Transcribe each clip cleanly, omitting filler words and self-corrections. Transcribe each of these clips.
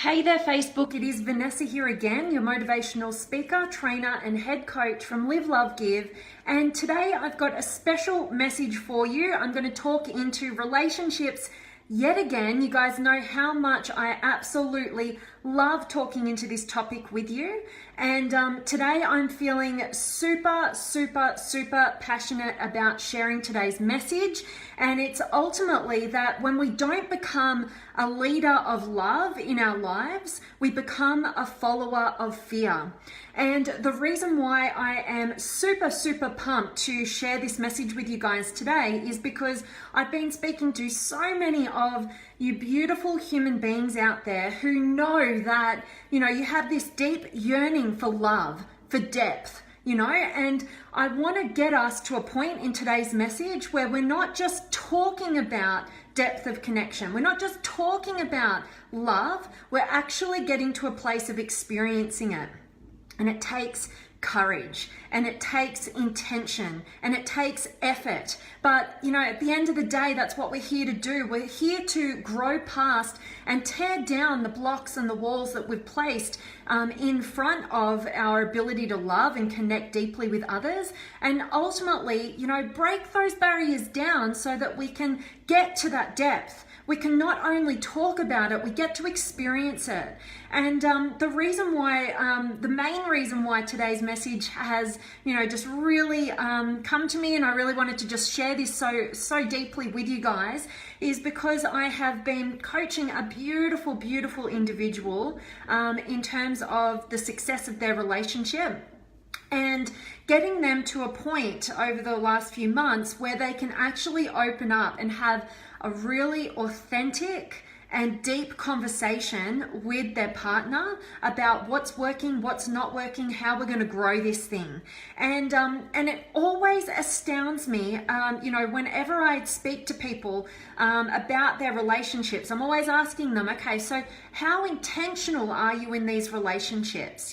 Hey there Facebook, it is Vanessa here again, your motivational speaker, trainer and head coach from Live, Love, Give. And today I've got a special message for you. I'm going to talk into relationships yet again. You guys know how much I absolutely love talking into this topic with you. And today I'm feeling super passionate about sharing today's message. And it's ultimately that when we don't become a leader of love in our lives, we become a follower of fear. And the reason why I am super pumped to share this message with you guys today is because I've been speaking to so many of you beautiful human beings out there who know that, you have this deep yearning for love, for depth, and I want to get us to a point in today's message where we're not just talking about depth of connection. We're not just talking about love. We're actually getting to a place of experiencing it. And it takes courage, and it takes intention, and it takes effort. But, at the end of the day, that's what we're here to do. We're here to grow past and tear down the blocks and the walls that we've placed in front of our ability to love and connect deeply with others. And ultimately, break those barriers down so that we can get to that depth. We can not only talk about it, we get to experience it. And the main reason why today's message has, just really come to me, and I really wanted to just share this so deeply with you guys, is because I have been coaching a beautiful individual in terms of the success of their relationship, and getting them to a point over the last few months where they can actually open up and have a really authentic and deep conversation with their partner about what's working, what's not working, how we're going to grow this thing. And it always astounds me, whenever I speak to people about their relationships, I'm always asking them, okay, so how intentional are you in these relationships?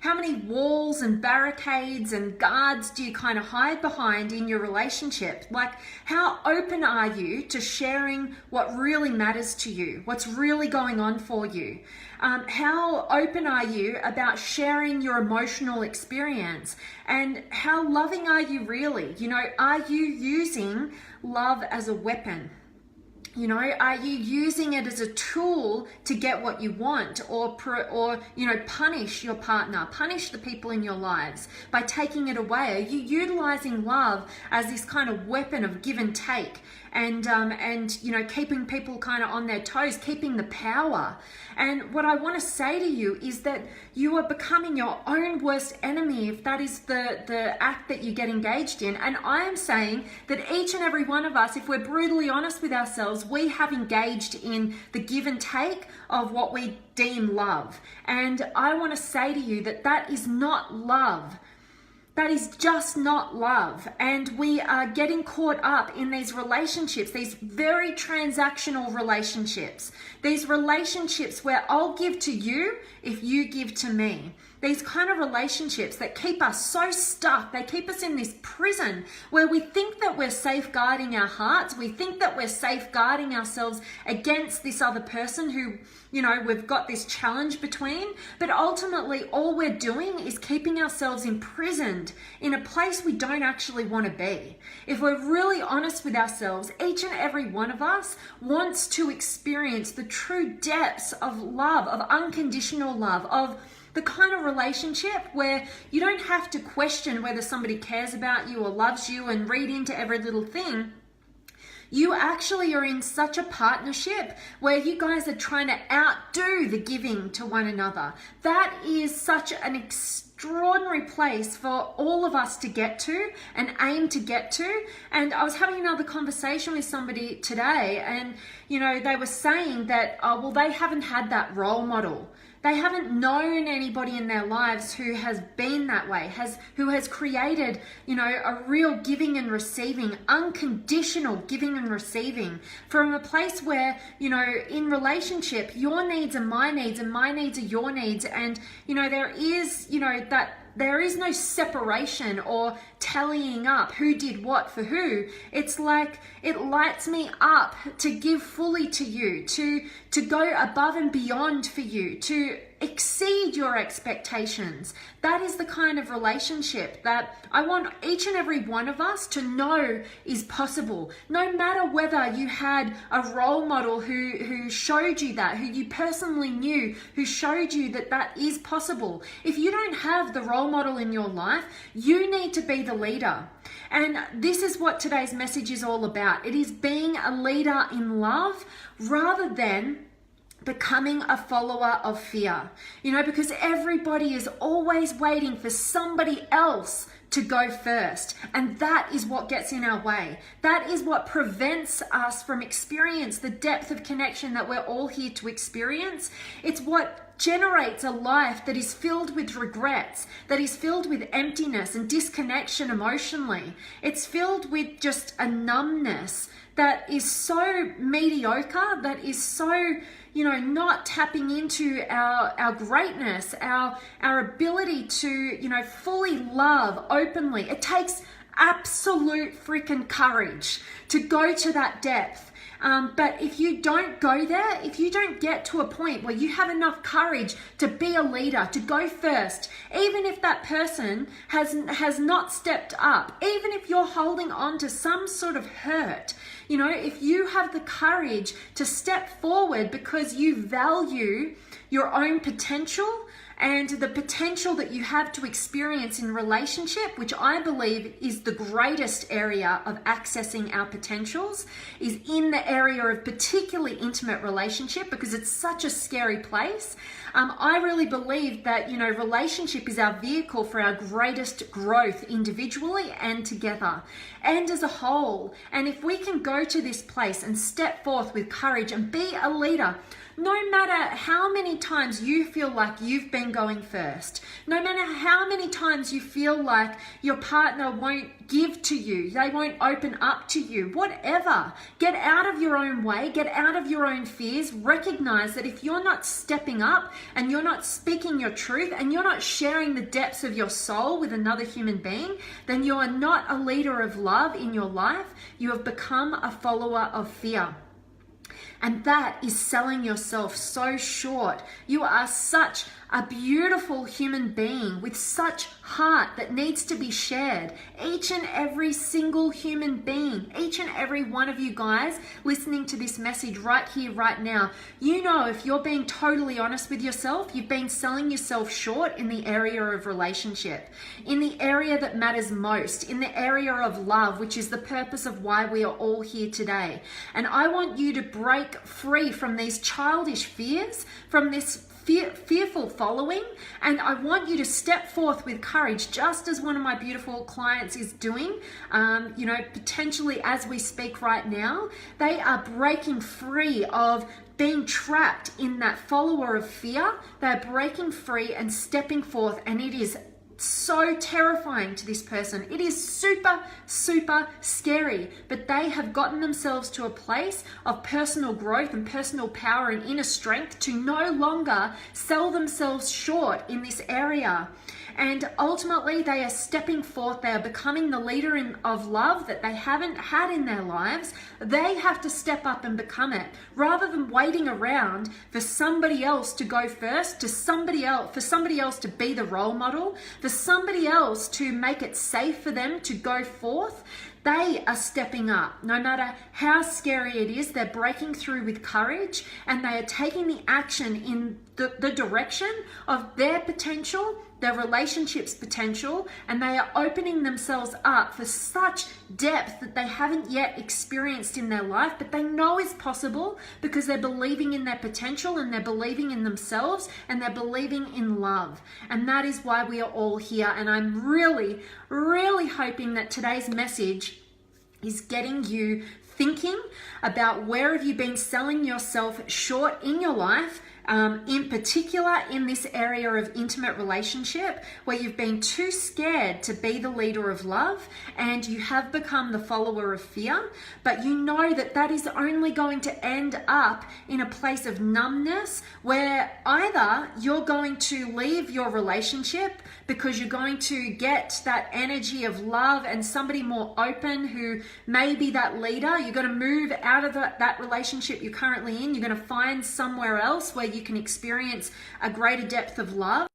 How many walls and barricades and guards do you kind of hide behind in your relationship? Like, how open are you to sharing what really matters to you, what's really going on for you? How open are you about sharing your emotional experience? And how loving are you really? Are you using love as a weapon? Are you using it as a tool to get what you want, or punish your partner, punish the people in your lives by taking it away? Are you utilizing love as this kind of weapon of give and take, and keeping people kind of on their toes, keeping the power? And what I want to say to you is that you are becoming your own worst enemy if that is the act that you get engaged in. And I am saying that each and every one of us, if we're brutally honest with ourselves, we have engaged in the give and take of what we deem love. And I want to say to you that that is not love. That is just not love. And we are getting caught up in these relationships, these very transactional relationships, these relationships where I'll give to you if you give to me. These kind of relationships that keep us so stuck, they keep us in this prison where we think that we're safeguarding our hearts, we think that we're safeguarding ourselves against this other person who, we've got this challenge between, but ultimately all we're doing is keeping ourselves imprisoned in a place we don't actually want to be. If we're really honest with ourselves, each and every one of us wants to experience the true depths of love, of unconditional love, of the kind of relationship where you don't have to question whether somebody cares about you or loves you and read into every little thing. You actually are in such a partnership where you guys are trying to outdo the giving to one another. That is such an extraordinary place for all of us to get to and aim to get to. And I was having another conversation with somebody today, and they were saying that they haven't had that role model. They haven't known anybody in their lives who has been that way, who has created, a real giving and receiving, unconditional giving and receiving, from a place where, in relationship, your needs are my needs and my needs are your needs. And, there is, that there is no separation or tallying up who did what for who. It's like it lights me up to give fully to you, to go above and beyond for you, to exceed your expectations. That is the kind of relationship that I want each and every one of us to know is possible. No matter whether you had a role model who showed you that, who you personally knew, who showed you that that is possible. If you don't have the role model in your life, you need to be the leader. And this is what today's message is all about. It is being a leader in love rather than becoming a follower of fear. You know, because everybody is always waiting for somebody else to go first. And that is what gets in our way. That is what prevents us from experience the depth of connection that we're all here to experience. It's what generates a life that is filled with regrets, that is filled with emptiness and disconnection emotionally. It's filled with just a numbness that is so mediocre, that is so, not tapping into our greatness, our ability to, fully love openly. It takes absolute freaking courage to go to that depth. But if you don't go there, if you don't get to a point where you have enough courage to be a leader, to go first, even if that person has not stepped up, even if you're holding on to some sort of hurt, if you have the courage to step forward because you value your own potential and the potential that you have to experience in relationship, which I believe is the greatest area of accessing our potentials, is in the area of particularly intimate relationship, because it's such a scary place. I really believe that, relationship is our vehicle for our greatest growth individually and together and as a whole. And if we can go to this place and step forth with courage and be a leader, no matter how many times you feel like you've been going first, no matter how many times you feel like your partner won't give to you, they won't open up to you, whatever, get out of your own way, get out of your own fears, recognize that if you're not stepping up and you're not speaking your truth and you're not sharing the depths of your soul with another human being, then you are not a leader of love in your life. You have become a follower of fear. And that is selling yourself so short. You are such a beautiful human being with such heart that needs to be shared. Each and every single human being, each and every one of you guys listening to this message right here, right now, if you're being totally honest with yourself, you've been selling yourself short in the area of relationship, in the area that matters most, in the area of love, which is the purpose of why we are all here today. And I want you to break free from these childish fears, from this fearful following, and I want you to step forth with courage, just as one of my beautiful clients is doing, potentially as we speak right now. They are breaking free of being trapped in that follower of fear. They're breaking free and stepping forth, and it is so terrifying to this person. It is super, super scary, but they have gotten themselves to a place of personal growth and personal power and inner strength to no longer sell themselves short in this area. And ultimately, they are stepping forth. They are becoming the leader of love that they haven't had in their lives. They have to step up and become it, rather than waiting around for somebody else to go first, for somebody else to be the role model, for somebody else to make it safe for them to go forth. They are stepping up. No matter how scary it is, they're breaking through with courage, and they are taking the action in the direction of their potential, their relationship's potential, and they are opening themselves up for such depth that they haven't yet experienced in their life, but they know is possible because they're believing in their potential, and they're believing in themselves, and they're believing in love. And that is why we are all here. And I'm really, really hoping that today's message is getting you thinking about where have you been selling yourself short in your life, in particular in this area of intimate relationship where you've been too scared to be the leader of love and you have become the follower of fear, but you know that that is only going to end up in a place of numbness where either you're going to leave your relationship because you're going to get that energy of love and somebody more open who may be that leader. You're going to move out of that relationship you're currently in. You're going to find somewhere else where you can experience a greater depth of love.